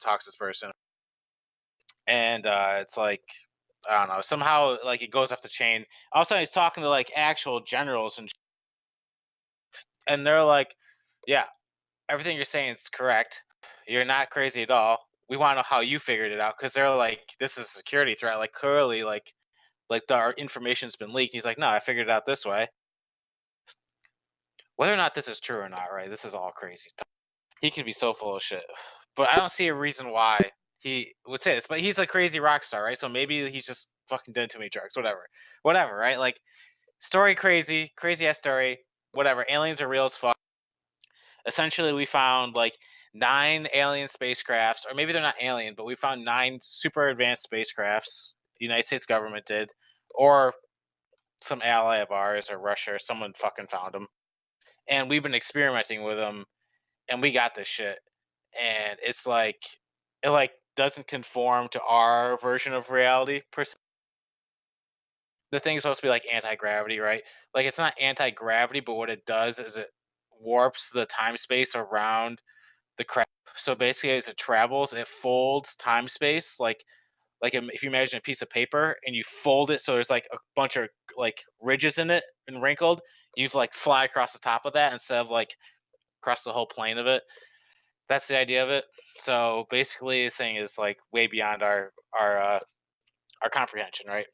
talks to this person, and it's like I don't know. Somehow, like it goes off the chain. All of a sudden, he's talking to like actual generals, and they're like, "Yeah, everything you're saying is correct. You're not crazy at all. We want to know how you figured it out because they're like, this is a security threat. Like clearly, our information's been leaked." He's like, "No, I figured it out this way." Whether or not this is true or not, right? This is all crazy. He could be so full of shit, but I don't see a reason why he would say this. But he's a crazy rock star, right? So maybe he's just fucking doing too many drugs, whatever, right? Like story crazy, crazy ass story, whatever. Aliens are real as fuck. Essentially, we found like 9 alien spacecrafts, or maybe they're not alien, but we found 9 super advanced spacecrafts. The United States government did, or some ally of ours, or Russia, or someone fucking found them, and we've been experimenting with them, and we got this shit, and it's like it like doesn't conform to our version of reality. The thing is supposed to be like anti gravity, right? Like it's not anti gravity, but what it does is it warps the time space around the craft. So basically, as it travels, it folds time space if you imagine a piece of paper and you fold it so there's like a bunch of like ridges in it and wrinkled. You like fly across the top of that instead of like across the whole plane of it. That's the idea of it. So basically, this thing is like way beyond our comprehension, right?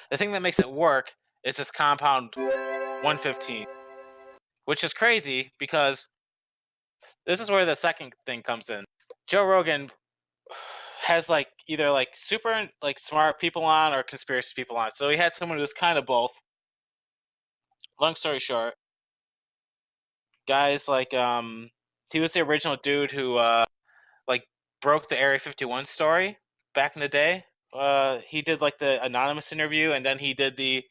The thing that makes it work is this compound 115, which is crazy because this is where the second thing comes in. Joe Rogan has like either like super like smart people on or conspiracy people on. So he had someone who's kind of both. Long story short, guys like he was the original dude who like broke the Area 51 story back in the day. He did like the anonymous interview, and then he did the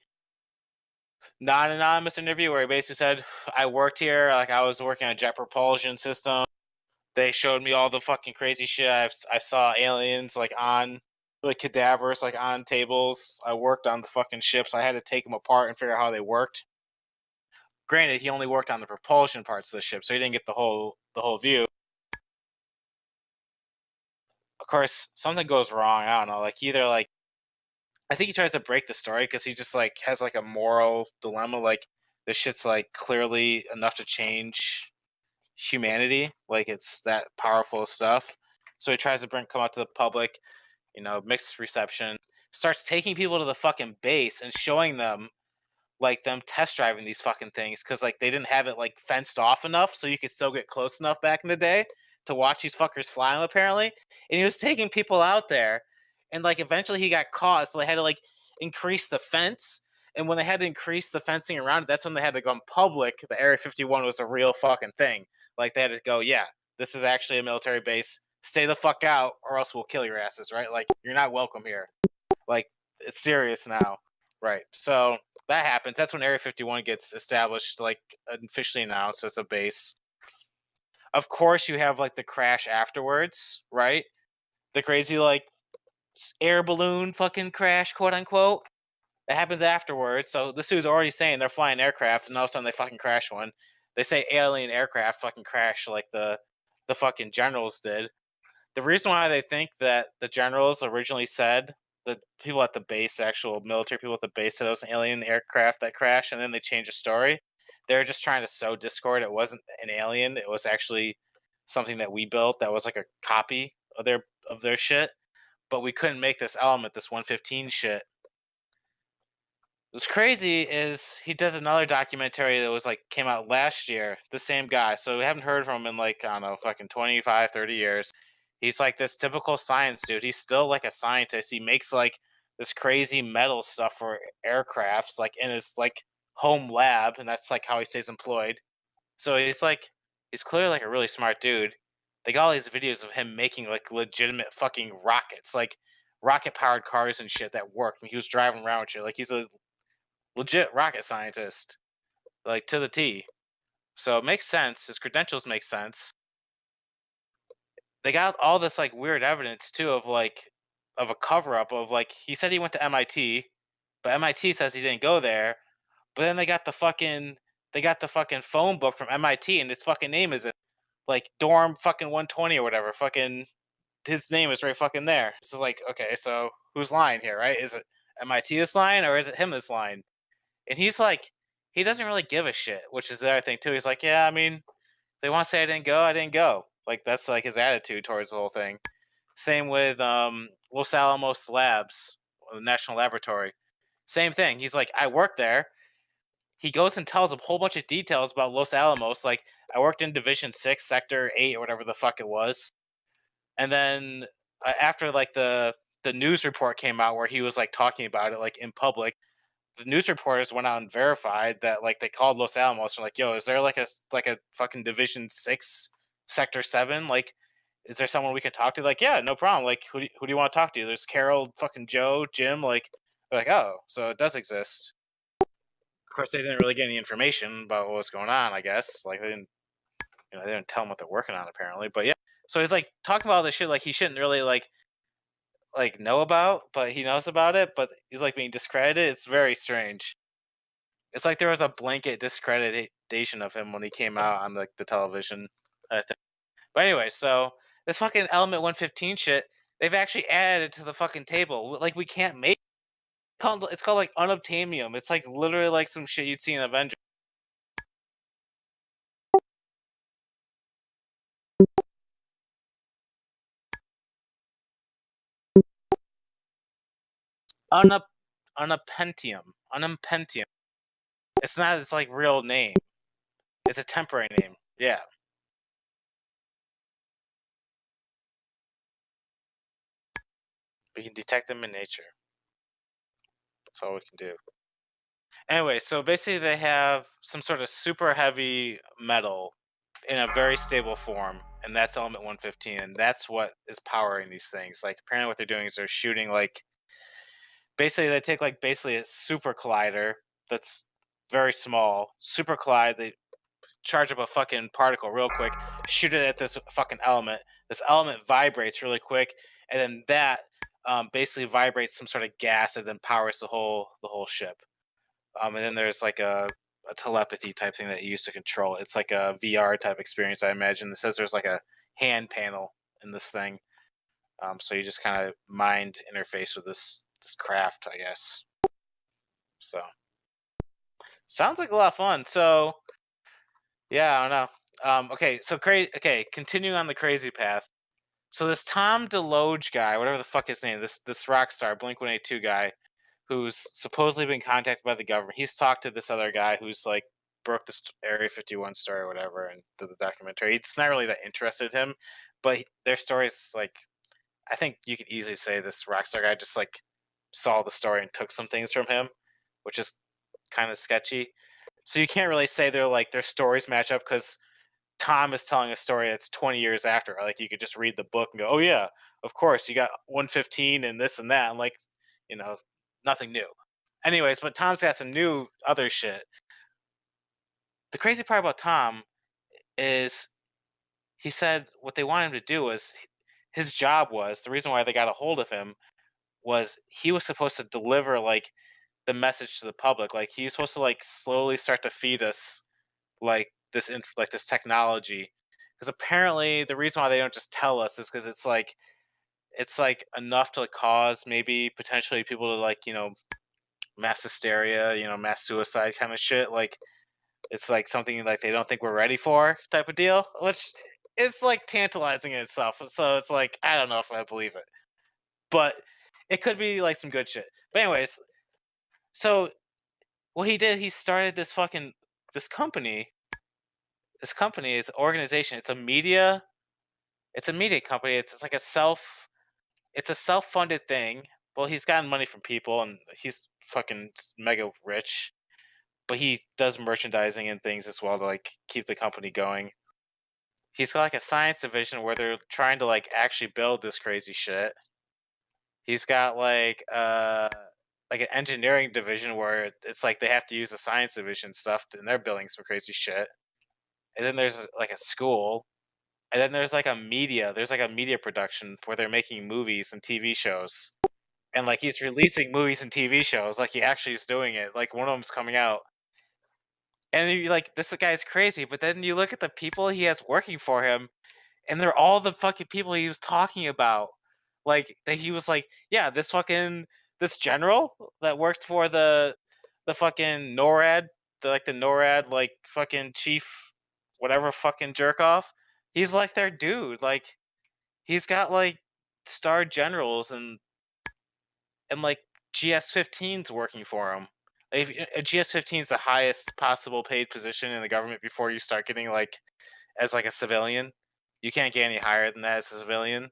non-anonymous interview where he basically said, "I worked here, like I was working on a jet propulsion system. They showed me all the fucking crazy shit. I saw aliens like on like cadavers like on tables. I worked on the fucking ships. I had to take them apart and figure out how they worked." Granted, he only worked on the propulsion parts of the ship, so he didn't get the whole view. Of course, something goes wrong. I don't know. Like either like I think he tries to break the story because he just like has like a moral dilemma. Like this shit's like clearly enough to change humanity. Like it's that powerful stuff. So he tries to come out to the public. Mixed reception. Starts taking people to the fucking base and showing them like them test driving these fucking things because like they didn't have it like fenced off enough so you could still get close enough back in the day to watch these fuckers fly them apparently. And he was taking people out there, and like eventually he got caught, so they had to like increase the fence. And when they had to increase the fencing around it, that's when they had to go public. The Area 51 was a real fucking thing. Like they had to go, yeah, this is actually a military base. Stay the fuck out, or else we'll kill your asses, right? Like you're not welcome here. Like it's serious now, right? So that happens. That's when Area 51 gets established, like officially announced as a base. Of course, you have like the crash afterwards, right? The crazy like air balloon fucking crash, quote unquote. That happens afterwards. So this dude's already saying they're flying aircraft, and all of a sudden they fucking crash one. They say alien aircraft fucking crash like the fucking generals did. The reason why they think that the generals originally said the people at the base, actual military people at the base, said it was an alien aircraft that crashed, and then they changed the story. They were just trying to sow discord. It wasn't an alien. It was actually something that we built that was like a copy of their shit. But we couldn't make this element, this 115 shit. What's crazy is he does another documentary that was like came out last year. The same guy, so we haven't heard from him in like I don't know, fucking 25, 30 years. He's like this typical science dude. He's still like a scientist. He makes like this crazy metal stuff for aircrafts, like in his like home lab, and that's like how he stays employed. So he's clearly like a really smart dude. They got all these videos of him making like legitimate fucking rockets, like rocket powered cars and shit that worked. And he was driving around with shit. Like he's a legit rocket scientist, like to the T. So it makes sense. His credentials make sense. They got all this like weird evidence too of a cover up of like he said he went to MIT, but MIT says he didn't go there. But then they got the fucking phone book from MIT and his fucking name is it. like dorm fucking 120 or whatever. Fucking his name is right fucking there. This is like, okay, so who's lying here, right? Is it MIT this lying or is it him this lying? And he's like, he doesn't really give a shit, which is the other thing too. He's like, yeah, I mean, they want to say I didn't go, I didn't go. Like that's like his attitude towards the whole thing. Same with Los Alamos Labs, the National Laboratory. Same thing. He's like, I work there. He goes and tells a whole bunch of details about Los Alamos. Like, I worked in Division 6, Sector 8, or whatever the fuck it was. And then after like the news report came out where he was like talking about it like in public, the news reporters went out and verified that like they called Los Alamos and like, yo, is there like a fucking Division 6, Sector 7? Like, is there someone we can talk to? Like, yeah, no problem. Like, who do you want to talk to? There's Carol, fucking Joe, Jim. Like, they're like, oh, so it does exist. Of course, they didn't really get any information about what was going on. I guess like they didn't tell him what they're working on apparently. But yeah, so he's like talking about all this shit like he shouldn't really like know about, but he knows about it. But he's like being discredited. It's very strange. It's like there was a blanket discreditation of him when he came out on like the television. I think. But anyway, so this fucking Element 115 shit, they've actually added it to the fucking table. Like we can't make it's called like unobtainium. It's like literally like some shit you'd see in Avengers. Unup Unapentium. Unampentium. It's not its like real name. It's a temporary name. Yeah. We can detect them in nature. That's all we can do. Anyway, so basically they have some sort of super heavy metal in a very stable form, and that's element 115, and that's what is powering these things. Like apparently what they're doing is they're shooting like basically they take like basically a super collider that's very small, super collide, they charge up a fucking particle real quick, shoot it at this fucking element. This element vibrates really quick, and then that basically vibrates some sort of gas and then powers the whole ship. And then there's like a telepathy type thing that you use to control it. It's like a VR type experience, I imagine. It says there's like a hand panel in this thing, so you just kind of mind interface with this craft, I guess. So sounds like a lot of fun. So yeah, I don't know. Okay, so crazy. Okay, continuing on the crazy path. So this Tom DeLoge guy, whatever the fuck his name, this rock star, Blink 182 guy, who's supposedly been contacted by the government. He's talked to this other guy who's like broke this Area 51 story or whatever and did the documentary. It's not really that interested him, but their story is like, I think you could easily say this rockstar guy just like saw the story and took some things from him, which is kind of sketchy. So you can't really say they're like their stories match up because Tom is telling a story that's 20 years after. Like you could just read the book and go, "Oh yeah, of course, you got 115 and this and that," and like, you know, nothing new. Anyways, but Tom's got some new other shit. The crazy part about Tom is he said what they wanted him to do was his job was the reason why they got a hold of him was he was supposed to deliver like the message to the public. Like he was supposed to like slowly start to feed us like like this technology because apparently the reason why they don't just tell us is because it's like enough to cause maybe potentially people to like mass hysteria, mass suicide kind of shit. Like it's like something like they don't think we're ready for type of deal, which is like tantalizing in itself. So it's like I don't know if I believe it, but it could be like some good shit. But anyways, so what he did, he started this company. This company is an organization. It's a media company. It's like it's a self-funded thing. Well, he's gotten money from people and he's fucking mega rich, but he does merchandising and things as well to like keep the company going. He's got like a science division where they're trying to like actually build this crazy shit. He's got like an engineering division where it's like they have to use the science division stuff and they're building some crazy shit. And then there's like a school. And then there's like a media production where they're making movies and TV shows. And like he's releasing movies and TV shows, like he actually is doing it. Like one of them's coming out And you're like, this guy's crazy. But then you look at the people he has working for him, and they're all the fucking people he was talking about. Like that he was like, yeah, this general that worked for the fucking NORAD, the NORAD like fucking chief, whatever fucking jerk off. He's like their dude. Like he's got like star generals and like GS-15s working for him. If a GS-15 is the highest possible paid position in the government before you start getting like as like a civilian. You can't get any higher than that as a civilian.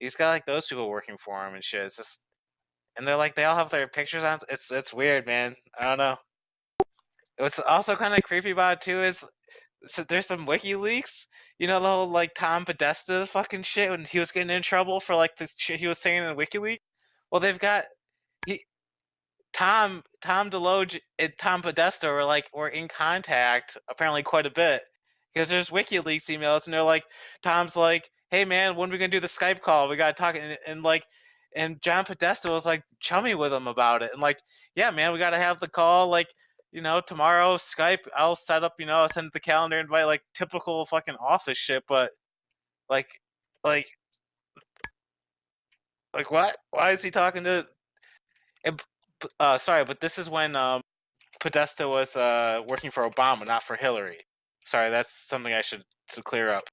He's got like those people working for him and shit. It's just, and they're like they all have their pictures on. It's weird, man. I don't know. What's also kind of creepy about it too is so there's some WikiLeaks. You know the whole like Tom Podesta fucking shit when he was getting in trouble for like this shit he was saying in WikiLeaks. Well, they've got he, Tom DeLoge and Tom Podesta were in contact apparently quite a bit because there's WikiLeaks emails and they're like Tom's like, hey man, when are we gonna do the Skype call? We gotta talk and like and John Podesta was like chummy with him about it and like, yeah man, we gotta have the call like tomorrow Skype. I'll set up I'll send the calendar invite like typical fucking office shit, but like like what? Why is he talking to? And, sorry, but this is when Podesta was working for Obama, not for Hillary. Sorry, that's something I should to clear up.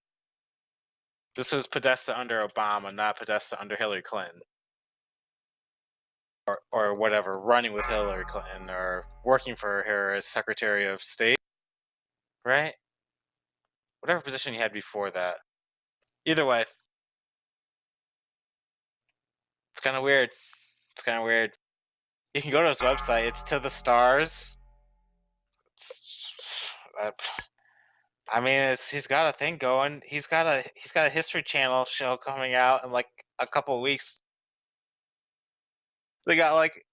This was Podesta under Obama, not Podesta under Hillary Clinton. Or whatever, running with Hillary Clinton or working for her as Secretary of State, right? Whatever position he had before that. Either way, it's kind of weird. It's kind of weird. You can go to his website. It's to the stars. I mean, he's got a thing going. He's got a History Channel show coming out in like a couple of weeks. They got like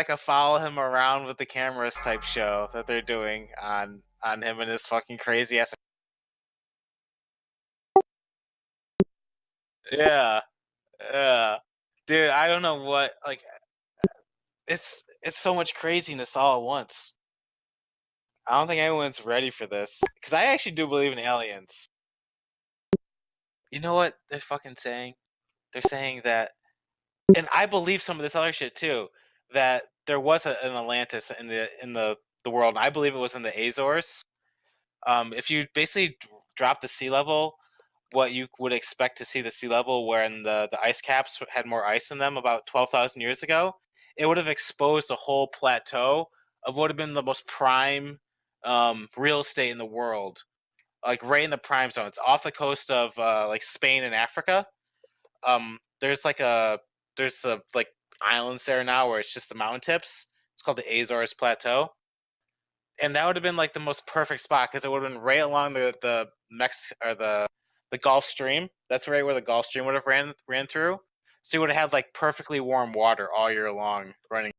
a follow him around with the cameras type show that they're doing on him and his fucking crazy ass. Yeah, yeah, dude. I don't know what like. It's so much craziness all at once. I don't think anyone's ready for this because I actually do believe in aliens. You know what they're fucking saying? They're saying that, and I believe some of this other shit too. That there was an Atlantis in the world. And I believe it was in the Azores. If you basically drop the sea level, what you would expect to see the sea level when the ice caps had more ice in them about 12,000 years ago, it would have exposed a whole plateau of what would have been the most prime real estate in the world, like right in the prime zone. It's off the coast of like Spain and Africa. There's like islands there now where it's just the mountain tips. It's called the Azores Plateau, and that would have been like the most perfect spot because it would have been right along the the Gulf Stream. That's right where the Gulf Stream would have ran through. So you would have had like perfectly warm water all year long running